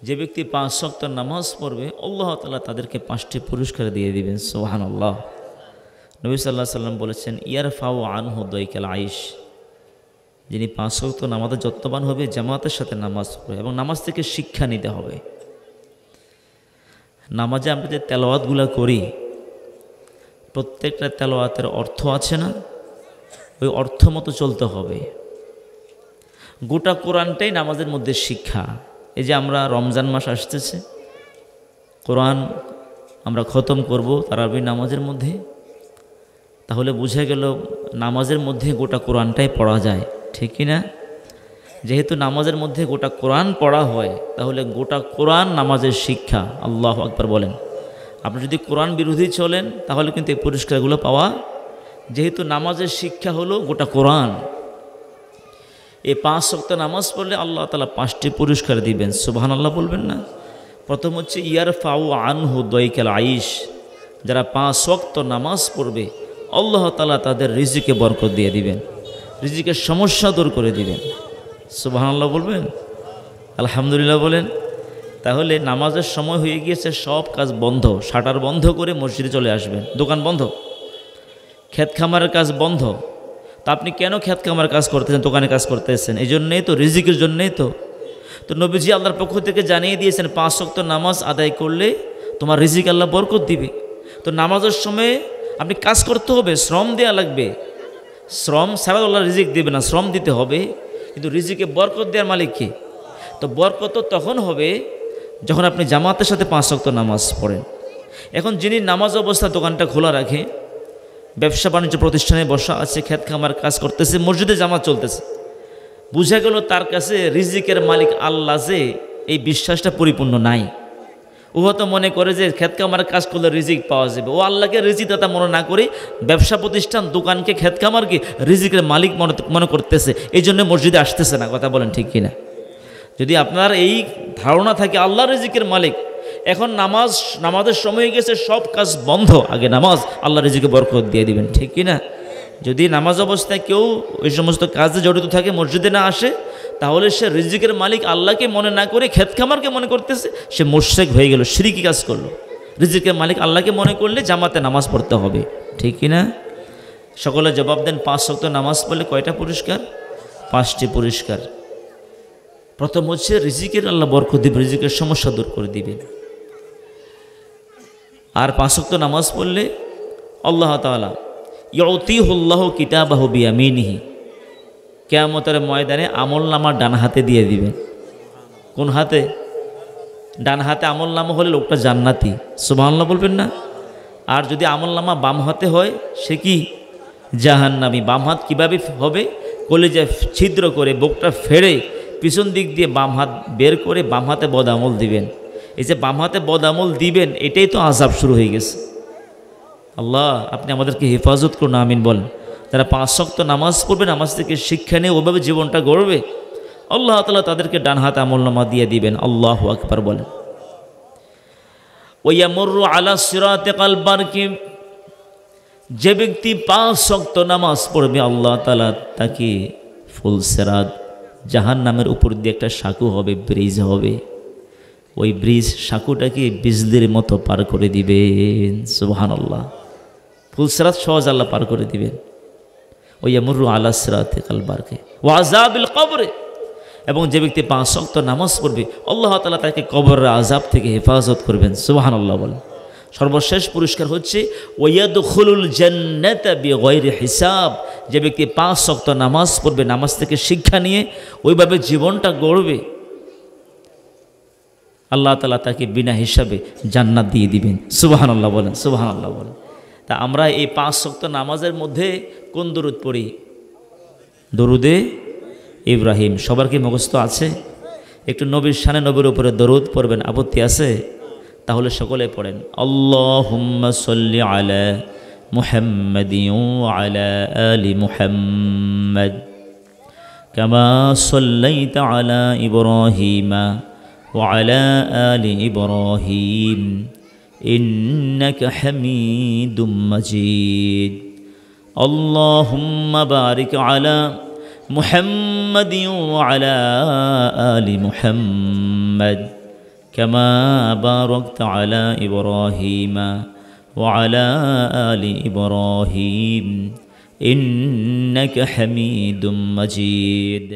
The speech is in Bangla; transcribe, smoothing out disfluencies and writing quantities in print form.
যে ব্যক্তি 5 ওয়াক্ত নামাজ পড়বে আল্লাহ তাআলা তাদেরকে 5টি পুরস্কার দিয়ে দিবেন। সুবহানাল্লাহ। নবী সাল্লাল্লাহু আলাইহি সাল্লাম বলেছেন, ইয়ারফাউ আনহু দাইকাল আইশ, যিনি 5 ওয়াক্ত নামাজে যত্নবান হবে, জামাতের সাথে নামাজ পড়বে এবং নামাজ থেকে শিক্ষা নিতে হবে। নামাজে আমরা যে তেলাওয়াতগুলো করি, প্রত্যেকটা তেলাওয়াতের অর্থ আছে না, ওই অর্থ মতো চলতে হবে। গোটা কোরআনটাই নামাজের মধ্যে শিক্ষা। এই যে আমরা রমজান মাস আসতেছে, কোরআন আমরা খতম করব তারাবি নামাজের মধ্যে, তাহলে বুঝা গেল নামাজের মধ্যে গোটা কোরআনটাই পড়া যায়, ঠিক কি না? যেহেতু নামাজের মধ্যে গোটা কোরআন পড়া হয়, তাহলে গোটা কোরআন নামাজের শিক্ষা। আল্লাহু আকবার বলেন। আপনি যদি কোরআন বিরোধী চলেন তাহলে কিন্তু এই পুরস্কারগুলো পাওয়া, যেহেতু নামাজের শিক্ষা হলো গোটা কোরআন। এই 5 ওয়াক্ত নামাজ পড়লে আল্লাহ তাআলা 5টি পুরস্কার দিবেন। সুবহানাল্লাহ বলবেন না? প্রথম হচ্ছে ইয়ারফাউ আনহু দাইকাল আইশ, যারা 5 ওয়াক্ত নামাজ পড়বে আল্লাহ তাআলা তাদের রিজিকে বরকত দিয়ে দিবেন, রিজিকের সমস্যা দূর করে দিবেন। সুবহানাল্লাহ বলবেন, আলহামদুলিল্লাহ বলেন। তাহলে নামাজের সময় হয়ে গিয়েছে, সব কাজ বন্ধ, শাটার বন্ধ করে মসজিদে চলে আসবেন। দোকান বন্ধ, ক্ষেত খামারের কাজ বন্ধ। তা আপনি কেন ক্ষেত খামারের কাজ করতেছেন, দোকানে কাজ করতেছেন? এই জন্যেই তো, রিজিকের জন্যেই তো। তো নবীজি আল্লাহর পক্ষ থেকে জানিয়ে দিয়েছেন 5 ওয়াক্ত নামাজ আদায় করলে তোমার রিজিক আল্লাহ বরকত দিবে। তো নামাজের সময় আপনি কাজ করতে হবে, শ্রম দেওয়া লাগবে। শ্রম ছাড়া আল্লাহ রিজিক দেবে না, শ্রম দিতে হবে। কিন্তু রিজিকে বরকত দেওয়ার মালিক কে? তো বরকত তখন হবে যখন আপনি জামাতের সাথে 5 ওয়াক্ত নামাজ পড়েন। এখন যিনি নামাজ অবস্থা দোকানটা খোলা রাখে, ব্যবসা বাণিজ্য প্রতিষ্ঠানে বসা আছে, ক্ষেত খামার কাজ করতেছে, মসজিদে জামাত চলতেছে, বুঝা গেল তার কাছে রিজিকের মালিক আল্লাহ যে, এই বিশ্বাসটা পরিপূর্ণ নাই। ও হয়তো মনে করে যে ক্ষেত খামার কাজ করলে রিজিক পাওয়া যাবে। ও আল্লাহকে রিজিকদাতা মনে না করে ব্যবসা প্রতিষ্ঠান, দোকানকে, ক্ষেত খামারকে রিজিকের মালিক মনে করতেছে, এই জন্য মসজিদে আসতেছে না। কথা বলেন ঠিক কিনা? যদি আপনার এই ধারণা থাকে আল্লাহ রিজিকের মালিক, এখন নামাজের সময় গেছে, সব কাজ বন্ধ, আগে নামাজ, আল্লাহ রিজিকে বরকত দিয়ে দিবেন, ঠিক কিনা? যদি নামাজ অবস্থায় কেউ ওই সমস্ত কাজে জড়িত থাকে, মসজিদে না আসে, তাহলে সে রিজিকের মালিক আল্লাহকে মনে না করে ক্ষেত খামারকে মনে করতেছে, সে মুশরিক হয়ে গেল, শিরকি কাজ করলো। রিজিকের মালিক আল্লাহকে মনে করলে জামাতে নামাজ পড়তে হবে, ঠিক কিনা? সকলে জবাব দেন। 5 ওয়াক্ত নামাজ পড়লে কয়টা পুরস্কার? 5টি পুরস্কার। প্রথম হচ্ছে রিজিকের আল্লাহ বরকত দিবেন, রিজিকের সমস্যা দূর করে দিবেন। আর 5 ওয়াক্ত নামাজ পড়লে আল্লাহ তাআলা ইউতিহুল্লাহু কিতাবাহু বিয়ামিনিহি, কিয়ামতের ময়দানে আমলনামা ডান হাতে দিয়ে দিবেন। কোন হাতে? ডান হাতে আমলনামা হলে লোকটা জান্নাতি। সুবহানাল্লাহ বলবেন না? আর যদি আমলনামা বাম হাতে হয়, সে কি? জাহান্নামী। বাম হাত কীভাবে হবে? কলিজায় ছিদ্র করে, বুকটা ফেড়ে, পিছন দিক দিয়ে বাম হাত বের করে বাম হাতে বদ আমল দিবেন। এই যে বাম হাতে বদ আমল দিবেন, এটাই তো আযাব শুরু হয়ে গেছে। আল্লাহ আপনি আমাদেরকে হেফাজত করুন, আমিন বলেন। যারা 5 ওয়াক্ত নামাজ পড়বে, নামাজ থেকে শিক্ষা নিয়ে ওইভাবে জীবনটা গড়বে, আল্লাহ তাআলা তাদেরকে ডান হাতে আমলনামা দিয়ে দিবেন। আল্লাহু আকবার বলেন। ওয়ায়ামুরু আলা সিরাতিকাল বারকি, যে ব্যক্তি 5 ওয়াক্ত নামাজ পড়বে আল্লাহ তাআলা তাকে ফুল সিরাত, জাহান্নামের উপর দিয়ে একটা সাঁকো হবে, ব্রিজ হবে, ওই ব্রিজ সাঁকোটাকে বিজলির মতো পার করে দিবেন। সুবহানাল্লাহ। ফুল সিরাত সহজ আল্লাহ পার করে দিবেন। ওয়ায়ামুরু আলা সিরাতিকাল বারকি ওয়া আযাবিল কবরে, এবং যে ব্যক্তি 5 ওয়াক্ত নামাজ পড়বে আল্লাহ তাআলা তাকে কবরের আযাব থেকে হেফাজত করবেন। সুবহানাল্লাহ বলেন। সর্বশেষ পুরস্কার হচ্ছে ওয়ায়াদখুলুল জান্নাতা বিগাইরি হিসাব, যে ব্যক্তি 5 ওয়াক্ত নামাজ পড়বে, নামাজ থেকে শিক্ষা নিয়ে ওইভাবে জীবনটা গড়বে, আল্লাহ তাআলা তাকে বিনা হিসাবে জান্নাত দিয়ে দিবেন। সুবহানাল্লাহ বলেন, সুবহানাল্লাহ বলেন। তা আমরা এই 5 ওয়াক্ত নামাজের মধ্যে কোন দরুদ পড়ি? দরুদে ইব্রাহিম। সবার কি মুখস্থ আছে? একটু নবীর শানে, নবীর উপরে দরুদ পড়বেন, আপত্তি আছে? তাহলে সকলে পড়েন, আল্লাহুম্মা সাল্লি আলা মুহাম্মাদিন ওয়া আলা আলি মুহাম্মাদ কামা সাল্লাইতা আলা ইব্রাহিমা ওয়া আলা আলি ইব্রাহিম ইন্নাকা হামিদুম মাজিদ। আল্লাহুম্মা বারিক আলা মুহাম্মাদিন ওয়া আলা আলি মুহাম্মাদ কামা বারাকতা আলা ইব্রাহিমা ওয়া আলা আলি ইব্রাহিম ইন্নাকা হামিদুম মাজিদ।